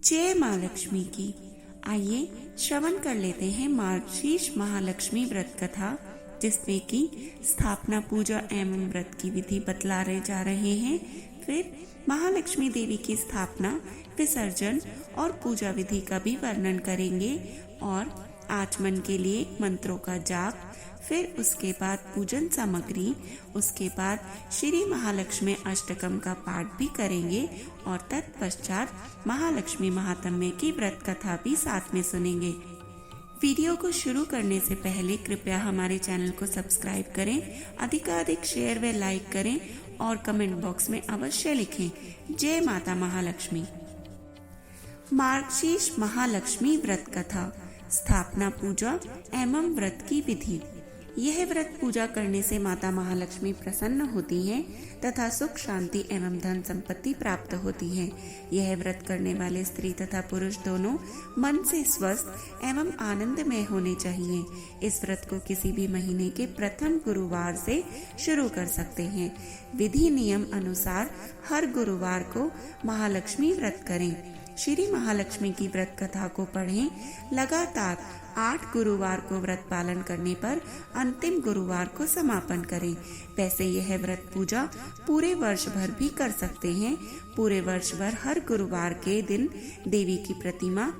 जय माँ लक्ष्मी की। आइए श्रवण कर लेते हैं मार्गशीर्ष महालक्ष्मी व्रत कथा, जिसमें कि स्थापना, पूजा एवं व्रत की विधि बतलाए जा रहे हैं। फिर महालक्ष्मी देवी की स्थापना, विसर्जन और पूजा विधि का भी वर्णन करेंगे और आचमन के लिए मंत्रों का जाप, फिर उसके बाद पूजन सामग्री, उसके बाद श्री महालक्ष्मी अष्टकम का पाठ भी करेंगे और तत्पश्चात महालक्ष्मी महात्म्य की व्रत कथा भी साथ में सुनेंगे। वीडियो को शुरू करने से पहले कृपया हमारे चैनल को सब्सक्राइब करें, अधिकाधिक शेयर व लाइक करें और कमेंट बॉक्स में अवश्य लिखें जय माता महालक्ष्मी। मार्गशीर्ष महालक्ष्मी व्रत कथा, स्थापना, पूजा एवं व्रत की विधि। यह व्रत पूजा करने से माता महालक्ष्मी प्रसन्न होती हैं तथा सुख, शांति एवं धन संपत्ति प्राप्त होती है। यह व्रत करने वाले स्त्री तथा पुरुष दोनों मन से स्वस्थ एवं आनंदमय होने चाहिए। इस व्रत को किसी भी महीने के प्रथम गुरुवार से शुरू कर सकते हैं। विधि नियम अनुसार हर गुरुवार को महालक्ष्मी व्रत करें। श्री महालक्ष्मी की व्रत कथा को पढ़ें। लगातार 8 गुरुवार को व्रत पालन करने पर अंतिम गुरुवार को समापन करें। वैसे यह व्रत पूजा पूरे वर्ष भर भी कर सकते हैं। पूरे वर्ष भर हर गुरुवार के दिन देवी की प्रतिमा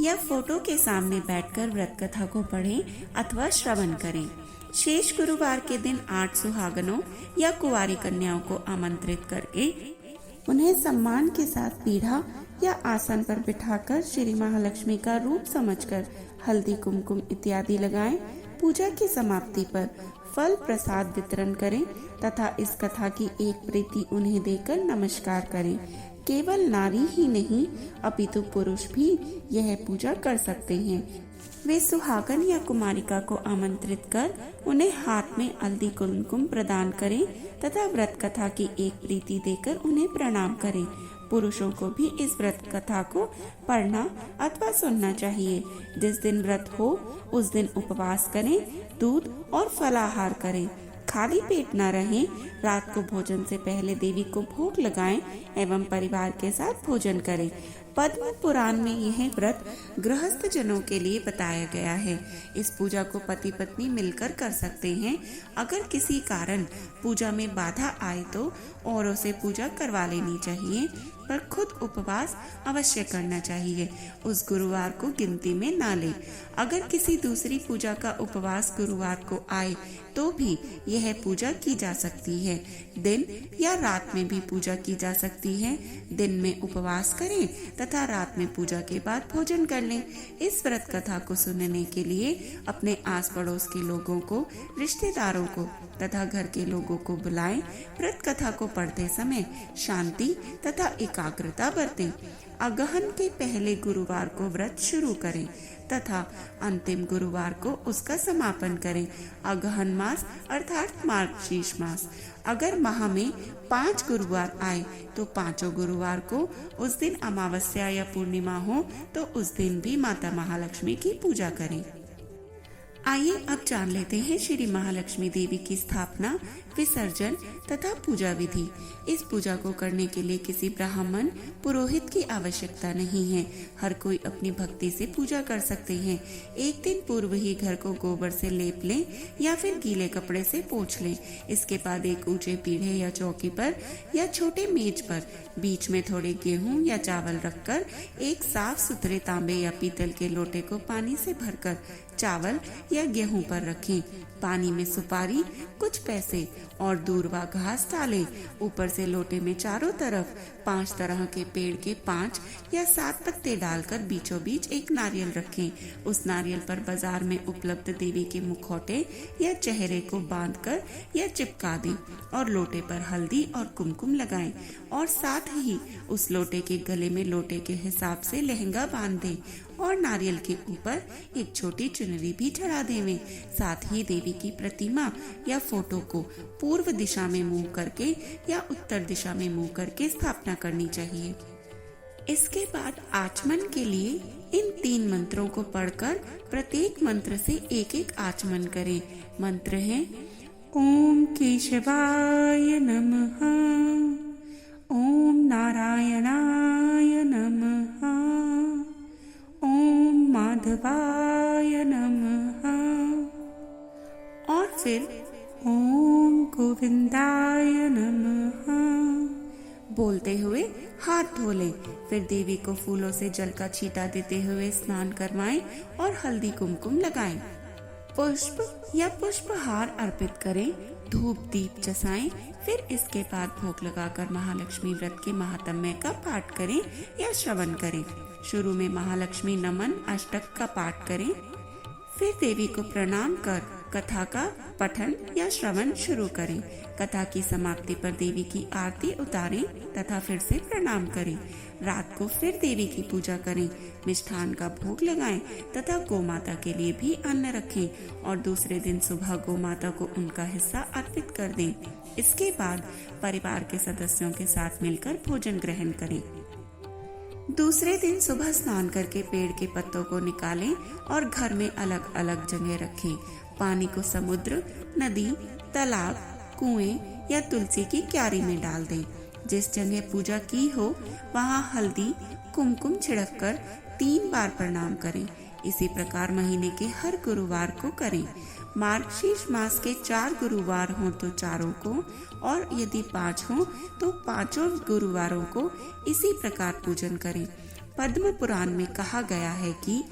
या फोटो के सामने बैठकर व्रत कथा को पढ़ें अथवा श्रवण करें। शेष गुरुवार के दिन 8 सुहागनों या कुंवारी कन्याओं को आमंत्रित करके उन्हें सम्मान के साथ पीढ़ा या आसन पर बिठाकर श्री महालक्ष्मी का रूप समझकर हल्दी, कुमकुम इत्यादि लगाएं। पूजा की समाप्ति पर फल प्रसाद वितरण करें तथा इस कथा की एक प्रति उन्हें देकर नमस्कार करें। केवल नारी ही नहीं अपितु पुरुष भी यह पूजा कर सकते हैं। वे सुहागन या कुमारिका को आमंत्रित कर उन्हें हाथ में हल्दी, कुमकुम प्रदान करें तथा व्रत कथा की एक प्रीति देकर उन्हें प्रणाम करें। पुरुषों को भी इस व्रत कथा को पढ़ना अथवा सुनना चाहिए। जिस दिन व्रत हो उस दिन उपवास करें, दूध और फलाहार करें, खाली पेट न रहें। रात को भोजन से पहले देवी को भोग लगाएं एवं परिवार के साथ भोजन करें। पद्म पुराण में यह व्रत गृहस्थ जनों के लिए बताया गया है। इस पूजा को पति पत्नी मिलकर कर सकते हैं। अगर किसी कारण पूजा में बाधा आए तो औरों से पूजा करवा लेनी चाहिए, पर खुद उपवास अवश्य करना चाहिए। उस गुरुवार को गिनती में ना ले। अगर किसी दूसरी पूजा का उपवास गुरुवार को आए तो भी यह पूजा की जा सकती है। दिन या रात में भी पूजा की जा सकती है। दिन में उपवास करें तथा रात में पूजा के बाद भोजन कर लें। इस व्रत कथा को सुनने के लिए अपने आस पड़ोस के लोगों को, रिश्तेदारों को तथा घर के लोगों को बुलाएं। व्रत कथा को पढ़ते समय शांति तथा एकाग्रता बरतें। अगहन के पहले गुरुवार को व्रत शुरू करें तथा अंतिम गुरुवार को उसका समापन करें। अगहन मास अर्थात मार्गशीर्ष मास। अगर माह में 5 गुरुवार आए तो 5 गुरुवार को उस दिन अमावस्या या पूर्णिमा हो तो उस दिन भी माता महालक्ष्मी की पूजा करें। आइए अब जान लेते हैं श्री महालक्ष्मी देवी की स्थापना, विसर्जन तथा पूजा विधि। इस पूजा को करने के लिए किसी ब्राह्मण, पुरोहित की आवश्यकता नहीं है। हर कोई अपनी भक्ति से पूजा कर सकते हैं। एक दिन पूर्व ही घर को गोबर से लेप लें या फिर गीले कपड़े से पोंछ लें। इसके बाद एक ऊंचे पीढ़े या चौकी पर या छोटे मेज पर बीच में थोड़े गेहूं या चावल रखकर एक साफ सुथरे तांबे या पीतल के लोटे को पानी से भरकर चावल या गेहूं पर रखें। पानी में सुपारी, कुछ पैसे और दूर्वा घास डालें। ऊपर से लोटे में चारों तरफ 5 तरह के पेड़ के 5 या 7 पत्ते डालकर बीचों बीच एक नारियल रखें। उस नारियल पर बाजार में उपलब्ध देवी के मुखौटे या चेहरे को बांधकर या चिपका दें और लोटे पर हल्दी और कुमकुम लगाएं और साथ ही उस लोटे के गले में लोटे के हिसाब से लहंगा बांध दें और नारियल के ऊपर एक छोटी चुनरी भी चढ़ा देवें। साथ ही देवी की प्रतिमा या फोटो को पूर्व दिशा में मुंह करके या उत्तर दिशा में मुंह करके स्थापना करनी चाहिए। इसके बाद आचमन के लिए इन 3 मंत्रों को पढ़कर प्रत्येक मंत्र से एक एक आचमन करें। मंत्र है ओम केशवाय नमः, ओम नारायणाय नमः, माधवाय नमः और फिर ओम गोविंदाय नमः बोलते हुए हाथ धो लें। फिर देवी को फूलों से जल का छींटा देते हुए स्नान करवाएं और हल्दी कुमकुम लगाएं। पुष्प या पुष्पहार अर्पित करें, धूप दीप जसाएं। फिर इसके बाद भोग लगाकर महालक्ष्मी व्रत के महात्म्य का पाठ करें या श्रवण करें। शुरू में महालक्ष्मी नमन अष्टक का पाठ करें, फिर देवी को प्रणाम कर कथा का पठन या श्रवण शुरू करें। कथा की समाप्ति पर देवी की आरती उतारें तथा फिर से प्रणाम करें। रात को फिर देवी की पूजा करें, मिष्ठान का भोग लगाएं तथा गोमाता के लिए भी अन्न रखें और दूसरे दिन सुबह गोमाता को उनका हिस्सा अर्पित कर दें। इसके बाद परिवार के सदस्यों के साथ मिलकर भोजन ग्रहण करें। दूसरे दिन सुबह स्नान करके पेड़ के पत्तों को निकालें और घर में अलग अलग जगह रखें। पानी को समुद्र, नदी, तालाब, कुएं या तुलसी की क्यारी में डाल दें। जिस जगह पूजा की हो वहां हल्दी कुमकुम छिड़ककर 3 बार प्रणाम करें। इसी प्रकार महीने के हर गुरुवार को करें। मार्गशीर्ष मास के 4 गुरुवार हों तो चारों को, और यदि 5 हों तो 5 गुरुवारों को इसी प्रकार पूजन करें। पद्म पुराण में कहा गया है कि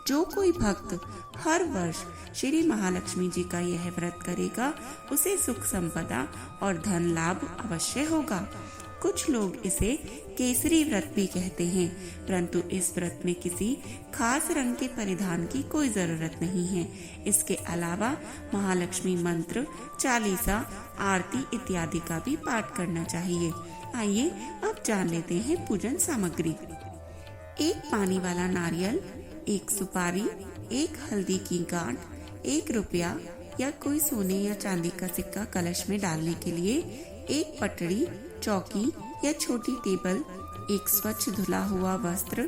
जो कोई भक्त हर वर्ष श्री महालक्ष्मी जी का यह व्रत करेगा उसे सुख संपदा और धन लाभ अवश्य होगा। कुछ लोग इसे केसरी व्रत भी कहते हैं, परंतु इस व्रत में किसी खास रंग के परिधान की कोई जरूरत नहीं है। इसके अलावा महालक्ष्मी मंत्र, चालीसा, आरती इत्यादि का भी पाठ करना चाहिए। आइए अब जान लेते हैं पूजन सामग्री। 1 पानी वाला नारियल, 1 सुपारी, 1 हल्दी की गांठ, 1 रुपया या कोई सोने या चांदी का सिक्का कलश में डालने के लिए, 1 पटड़ी, चौकी या छोटी टेबल, 1 स्वच्छ धुला हुआ वस्त्र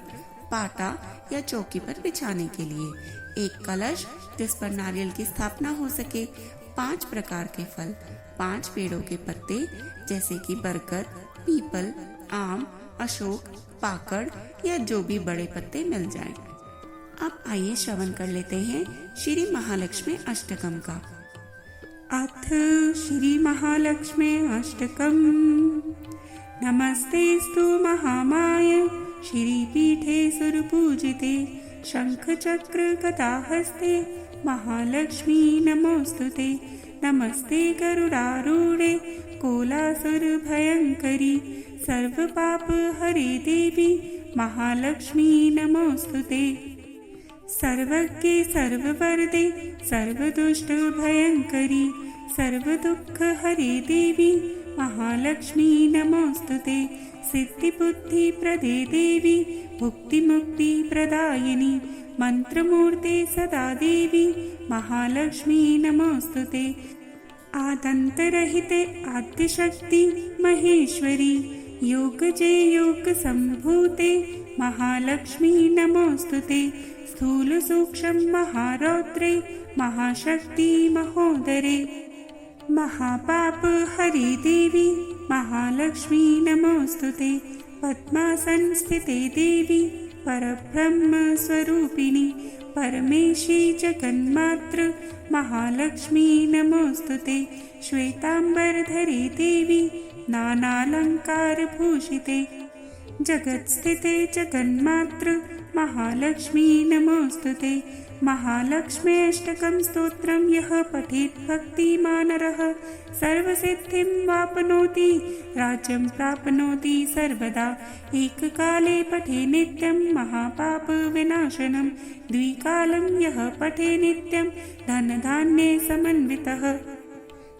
पाटा या चौकी पर बिछाने के लिए, 1 कलश जिस पर नारियल की स्थापना हो सके, 5 प्रकार के फल, 5 पेड़ों के पत्ते जैसे कि बरगद, पीपल, आम, अशोक, पाकड़ या जो भी बड़े पत्ते मिल जाएं। अब आइए श्रवण कर लेते हैं श्री महालक्ष्मी अष्टकम का। अथ श्री महालक्ष्मी अष्टकम। नमस्तेस्तु महामाय श्रीपीठे सुरपूजिते शंख चक्र गदाहस्ते महालक्ष्मी नमोस्तुते। नमस्ते गरुडारूढे कोलासुर भयंकरी सर्व पाप हरे देवी महालक्ष्मी नमोस्तुते। सर्वज्ञे सर्ववरदे सर्वदुष्ट भयंकरी सर्वदुःख हरे देवी महालक्ष्मी नमोस्तुते। सिद्धि बुद्धि प्रदे देवी भुक्ति मुक्ति प्रदायिनी मंत्रमूर्ते सदा देवी महालक्ष्मी नमोस्तुते। आदंतरहिते आद्यशक्ति महेश्वरी योगजे योग संभूते महालक्ष्मी नमोस्तुते। स्थूल सूक्ष्म महारौद्रे महाशक्ति महोदरे महापाप हरे देवी महालक्ष्मी नमोस्तुते। पद्मासन स्थिते देवी परब्रह्म स्वरूपिणी परमेशी जगन्मात्र महालक्ष्मी नमोस्तुते। श्वेतांबरधरे देवी नानालंकार भूषिते जगत स्थिते जगन्मात्र महालक्ष्मी नमोस्तुते। महालक्ष्मी अष्टकं स्तोत्रं यः पठेत् भक्तिमानरः सर्वसिद्धिं वाप्नोति राज्यं प्राप्नोति सर्वदा। एककाले पठे नित्यं महापाप विनाशनं द्विकालं यः पठे नित्यं धनधान्ये समन्वितः।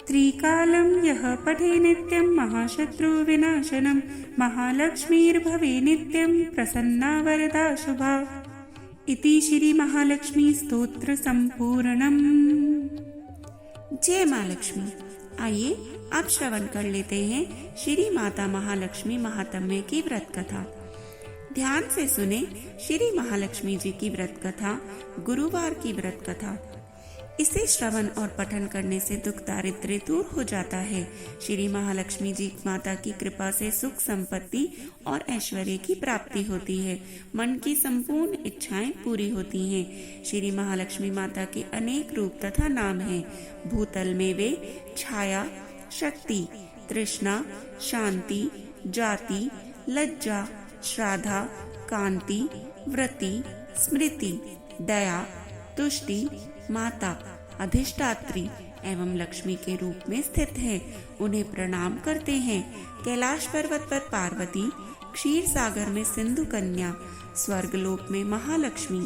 त्रिकालं यः पठे नित्यं महाशत्रु विनाशनं महालक्ष्मीर्भवे नित्यं प्रसन्ना वरदा शुभा। इति श्री महालक्ष्मी स्तोत्र संपूर्णम। जय माँ लक्ष्मी। आइए अब श्रवण कर लेते हैं श्री माता महालक्ष्मी महात्म्य की व्रत कथा। ध्यान से सुने श्री महालक्ष्मी जी की व्रत कथा, गुरुवार की व्रत कथा। इसे श्रवण और पठन करने से दुख दारिद्र्य दूर हो जाता है। श्री महालक्ष्मी जी माता की कृपा से सुख संपत्ति और ऐश्वर्य की प्राप्ति होती है। मन की संपूर्ण इच्छाएं पूरी होती हैं। श्री महालक्ष्मी माता के अनेक रूप तथा नाम हैं। भूतल में वे छाया, शक्ति, तृष्णा, शांति, जाति, लज्जा, श्राद्धा, कांति, व्रति, स्मृति, दया, तुष्टि, माता, अधिष्ठात्री एवं लक्ष्मी के रूप में स्थित है। उन्हें प्रणाम करते हैं। कैलाश पर्वत पर पार्वती, क्षीर सागर में सिंधु कन्या, स्वर्गलोक में महालक्ष्मी,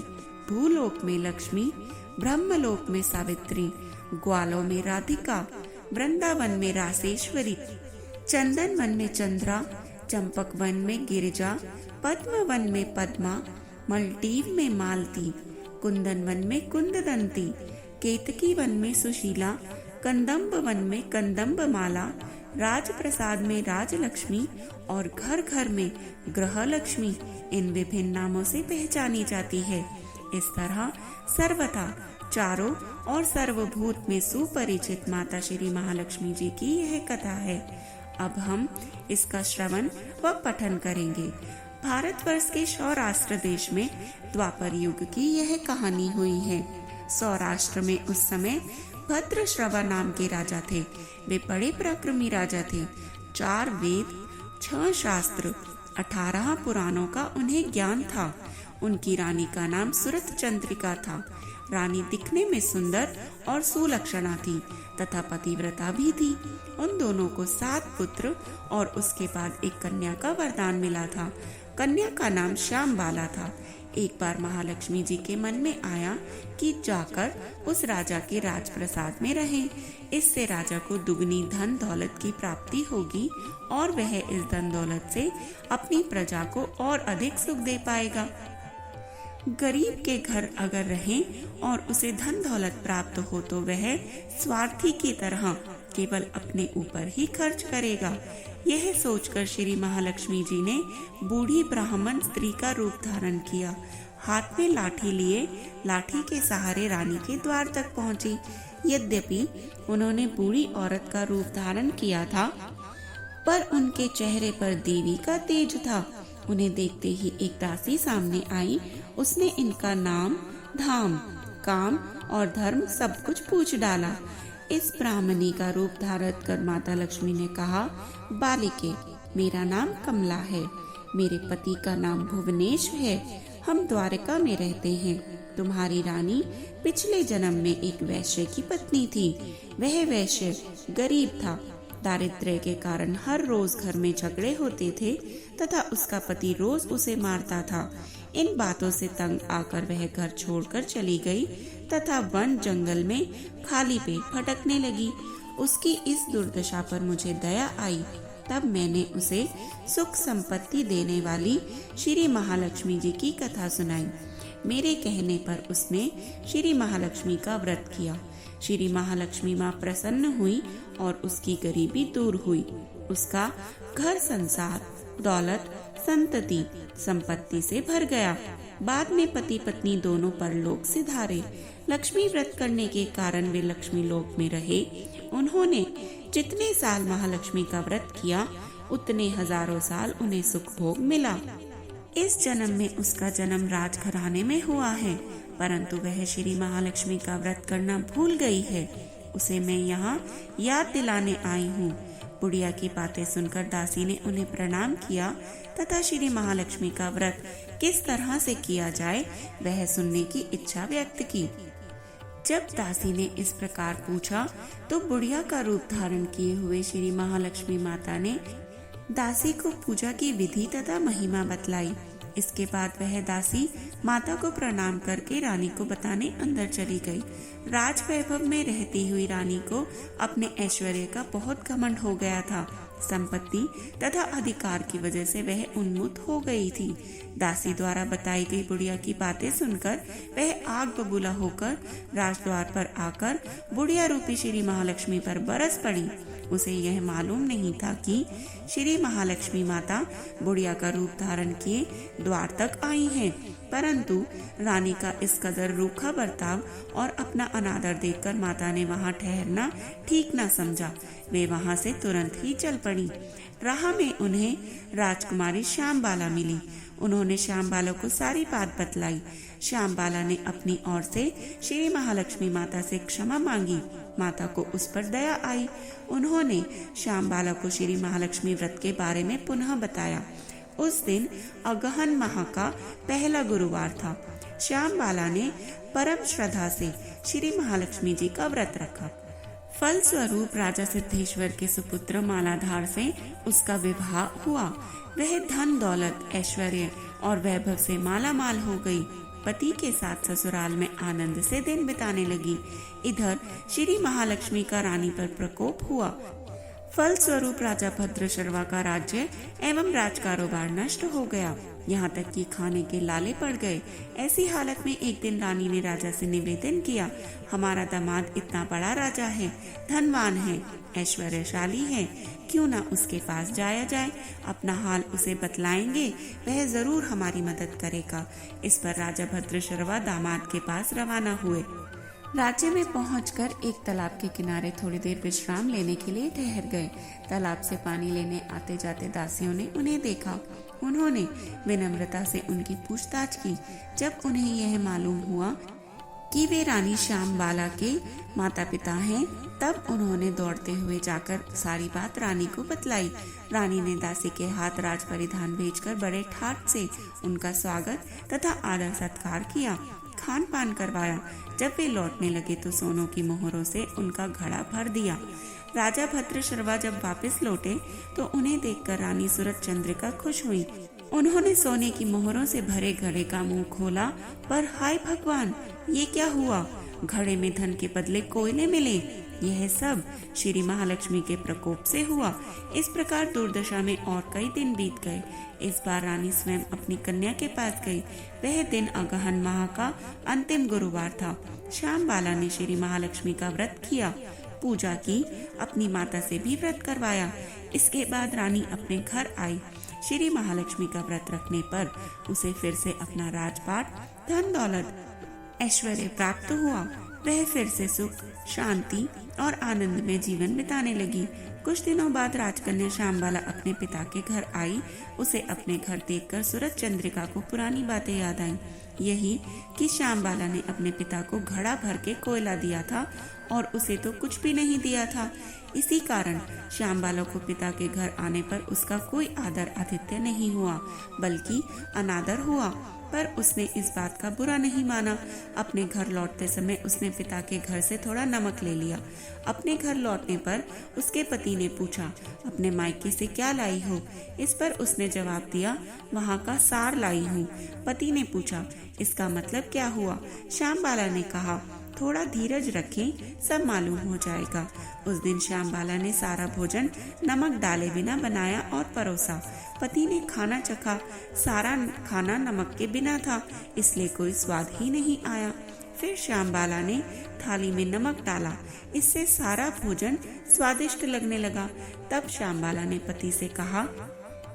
भूलोक में लक्ष्मी, ब्रह्मलोक में सावित्री, ग्वालों में राधिका, वृंदावन में रासेश्वरी, चंदन वन में चंद्रा, चंपक वन में गिरिजा, पद्म वन में पद्मा, मलटीव में मालती, कुंदन वन में कुंददंती, केतकी वन में सुशीला, कंदम्ब वन में कंदम्ब माला, राजप्रसाद में राजलक्ष्मी और घर घर में ग्रह लक्ष्मी इन विभिन्न नामों से पहचानी जाती है। इस तरह सर्वथा चारों और सर्वभूत में सुपरिचित माता श्री महालक्ष्मी जी की यह कथा है। अब हम इसका श्रवण व पठन करेंगे। भारतवर्ष के सौराष्ट्र देश में द्वापर युग की यह कहानी हुई है। सौराष्ट्र में उस समय भद्रश्रवा नाम के राजा थे। वे बड़े पराक्रमी राजा थे। 4 वेद, 6 शास्त्र, 18 पुराणों का उन्हें ज्ञान था। उनकी रानी का नाम सुरत चंद्रिका था। रानी दिखने में सुंदर और सुलक्षणा थी तथा पतिव्रता भी थी। उन दोनों को 7 पुत्र और उसके बाद एक कन्या का वरदान मिला था। कन्या का नाम श्यामबाला था। एक बार महालक्ष्मी जी के मन में आया कि जाकर उस राजा के राजप्रसाद में रहें। इससे राजा को दुगनी धन दौलत की प्राप्ति होगी और वह इस धन दौलत से अपनी प्रजा को और अधिक सुख दे पाएगा। गरीब के घर अगर रहे और उसे धन दौलत प्राप्त हो तो वह स्वार्थी की तरह केवल अपने ऊपर ही खर्च करेगा। यह सोचकर श्री महालक्ष्मी जी ने बूढ़ी ब्राह्मण स्त्री का रूप धारण किया। हाथ में लाठी लिए लाठी के सहारे रानी के द्वार तक पहुंची। यद्यपि उन्होंने बूढ़ी औरत का रूप धारण किया था, पर उनके चेहरे पर देवी का तेज था। उन्हें देखते ही एक दासी सामने आई। उसने इनका नाम, धाम, काम और धर्म सब कुछ पूछ डाला। इस ब्राह्मणी का रूप धारण कर माता लक्ष्मी ने कहा, बालिके, मेरा नाम कमला है। मेरे पति का नाम भुवनेश है। हम द्वारका में रहते हैं। तुम्हारी रानी पिछले जन्म में एक वैश्य की पत्नी थी। वह वैश्य गरीब था। दारिद्र्य के कारण हर रोज घर में झगड़े होते थे तथा उसका पति रोज उसे मारता था। इन बातों से तंग आकर वह घर छोड़कर चली गई तथा वन जंगल में खाली पेट भटकने लगी। उसकी इस दुर्दशा पर मुझे दया आई। तब मैंने उसे सुख संपत्ति देने वाली श्री महालक्ष्मी जी की कथा सुनाई। मेरे कहने पर उसने श्री महालक्ष्मी का व्रत किया। श्री महालक्ष्मी माँ प्रसन्न हुई और उसकी गरीबी दूर हुई। उसका घर संसार, दौलत, संतति, संपत्ति से भर गया। बाद में पति पत्नी दोनों परलोक सिधारे। लक्ष्मी व्रत करने के कारण वे लक्ष्मी लोक में रहे। उन्होंने जितने साल महालक्ष्मी का व्रत किया उतने हजारों साल उन्हें सुख भोग मिला। इस जन्म में उसका जन्म राजघराने में हुआ है, परंतु वह श्री महालक्ष्मी का व्रत करना भूल गई है। उसे मैं यहाँ याद दिलाने आई हूँ। बुढ़िया की बातें सुनकर दासी ने उन्हें प्रणाम किया तथा श्री महालक्ष्मी का व्रत किस तरह से किया जाए वह सुनने की इच्छा व्यक्त की। जब दासी ने इस प्रकार पूछा तो बुढ़िया का रूप धारण किए हुए श्री महालक्ष्मी माता ने दासी को पूजा की विधि तथा महिमा बतलाई। इसके बाद वह दासी माता को प्रणाम करके रानी को बताने अंदर चली गई। राज वैभव में रहती हुई रानी को अपने ऐश्वर्य का बहुत घमंड हो गया था। संपत्ति तथा अधिकार की वजह से वह उन्मुख हो गई थी। दासी द्वारा बताई गई बुढ़िया की बातें सुनकर वह आग बबूला होकर राजद्वार पर आकर बुढ़िया रूपी श्री महालक्ष्मी पर बरस पड़ी। उसे यह मालूम नहीं था कि श्री महालक्ष्मी माता बुढ़िया का रूप धारण किए द्वार तक आई हैं, परंतु रानी का इस कदर रूखा बर्ताव और अपना अनादर देखकर माता ने वहां ठहरना ठीक न समझा। वे वहां से तुरंत ही चल पड़ी। राह में उन्हें राजकुमारी श्यामबाला मिली। उन्होंने श्यामबाला को सारी बात बतलाई। श्यामबाला ने अपनी ओर से श्री महालक्ष्मी माता से क्षमा मांगी। माता को उस पर दया आई। उन्होंने श्यामबाला को श्री महालक्ष्मी व्रत के बारे में पुनः बताया। उस दिन अगहन माह का पहला गुरुवार था। श्यामबाला ने परम श्रद्धा से श्री महालक्ष्मी जी का व्रत रखा। फल स्वरूप राजा सिद्धेश्वर के सुपुत्र मालाधार से उसका विवाह हुआ। वह धन दौलत ऐश्वर्य और वैभव से माला माल हो गई। पति के साथ ससुराल में आनंद से दिन बिताने लगी। इधर श्री महालक्ष्मी का रानी पर प्रकोप हुआ। फल स्वरूप राजा भद्रशर्वा का राज्य एवं राज कारोबार नष्ट हो गया। यहाँ तक कि खाने के लाले पड़ गए। ऐसी हालत में एक दिन रानी ने राजा से निवेदन किया, हमारा दामाद इतना बड़ा राजा है, धनवान है, ऐश्वर्यशाली है, क्यों ना उसके पास जाया जाए। अपना हाल उसे बतलाएंगे, वह जरूर हमारी मदद करेगा। इस पर राजा भद्रशर्वा दामाद के पास रवाना हुए। राज्य में पहुंचकर एक तालाब के किनारे थोड़ी देर विश्राम लेने के लिए ठहर गए। तालाब से पानी लेने आते जाते दासियों ने उन्हें देखा। उन्होंने विनम्रता से उनकी पूछताछ की। जब उन्हें यह मालूम हुआ कि वे रानी श्यामबाला के माता पिता हैं, तब उन्होंने दौड़ते हुए जाकर सारी बात रानी को बतलाई। रानी ने दासी के हाथ राज परिधान भेजकर बड़े ठाट से उनका स्वागत तथा आदर सत्कार किया, खान पान करवाया। जब वे लौटने लगे तो सोनों की मोहरों से उनका घड़ा भर दिया। राजा भद्रशर्वा जब वापस लौटे तो उन्हें देखकर रानी सूरज चंद्रिका खुश हुई। उन्होंने सोने की मोहरों से भरे घड़े का मुंह खोला, पर हाय भगवान, ये क्या हुआ? घड़े में धन के बदले कोयले मिले। यह सब श्री महालक्ष्मी के प्रकोप से हुआ। इस प्रकार दुर्दशा में और कई दिन बीत गए। इस बार रानी स्वयं अपनी कन्या के पास गई। वह दिन अगहन माह का अंतिम गुरुवार था। श्यामबाला ने श्री महालक्ष्मी का व्रत किया, पूजा की, अपनी माता से भी व्रत करवाया। इसके बाद रानी अपने घर आई। श्री महालक्ष्मी का व्रत रखने पर उसे फिर से अपना राजपाट, धन दौलत, ऐश्वर्य प्राप्त हुआ। वह फिर से सुख, शांति और आनंद में जीवन बिताने लगी। कुछ दिनों बाद राजकन्या श्यामबाला अपने पिता के घर आई। उसे अपने घर देखकर सूरज चंद्रिका को पुरानी बातें याद आईं। यही कि श्यामबाला ने अपने पिता को घड़ा भर के कोयला दिया था और उसे तो कुछ भी नहीं दिया था। इसी कारण श्यामबाला को पिता के घर आने पर उसका कोई आदर आतिथ्य नहीं हुआ, बल्कि अनादर हुआ। पर उसने इस बात का बुरा नहीं माना। अपने घर लौटते समय उसने पिता के घर से थोड़ा नमक ले लिया। अपने घर लौटने पर उसके पति ने पूछा, अपने मायके से क्या लाई हो? इस पर उसने जवाब दिया, वहाँ का सार लाई हूँ। पति ने पूछा, इसका मतलब क्या हुआ? श्यामबाला ने कहा, थोड़ा धीरज रखें, सब मालूम हो जाएगा। उस दिन श्यामबाला ने सारा भोजन नमक डाले बिना बनाया और परोसा। पति ने खाना चखा। सारा खाना नमक के बिना था, इसलिए कोई स्वाद ही नहीं आया। फिर श्यामबाला ने थाली में नमक डाला, इससे सारा भोजन स्वादिष्ट लगने लगा। तब श्यामबाला ने पति से कहा,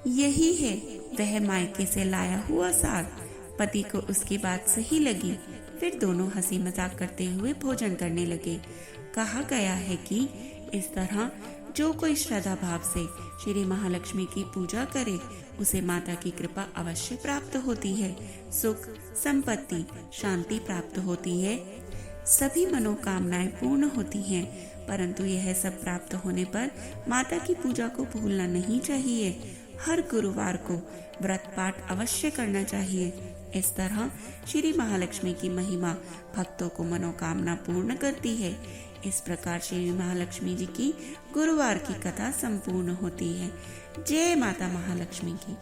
यही है वह मायके से लाया हुआ साग। पति को उसकी बात सही लगी। फिर दोनों हंसी मजाक करते हुए भोजन करने लगे। कहा गया है कि इस तरह जो कोई श्रद्धा भाव से श्री महालक्ष्मी की पूजा करे, उसे माता की कृपा अवश्य प्राप्त होती है। सुख, संपत्ति, शांति प्राप्त होती है। सभी मनोकामनाएं पूर्ण होती हैं। परंतु यह सब प्राप्त होने पर माता की पूजा को भूलना नहीं चाहिए। हर गुरुवार को व्रत पाठ अवश्य करना चाहिए। इस तरह श्री महालक्ष्मी की महिमा भक्तों को मनोकामना पूर्ण करती है। इस प्रकार श्री महालक्ष्मी जी की गुरुवार की कथा संपूर्ण होती है। जय माता महालक्ष्मी की।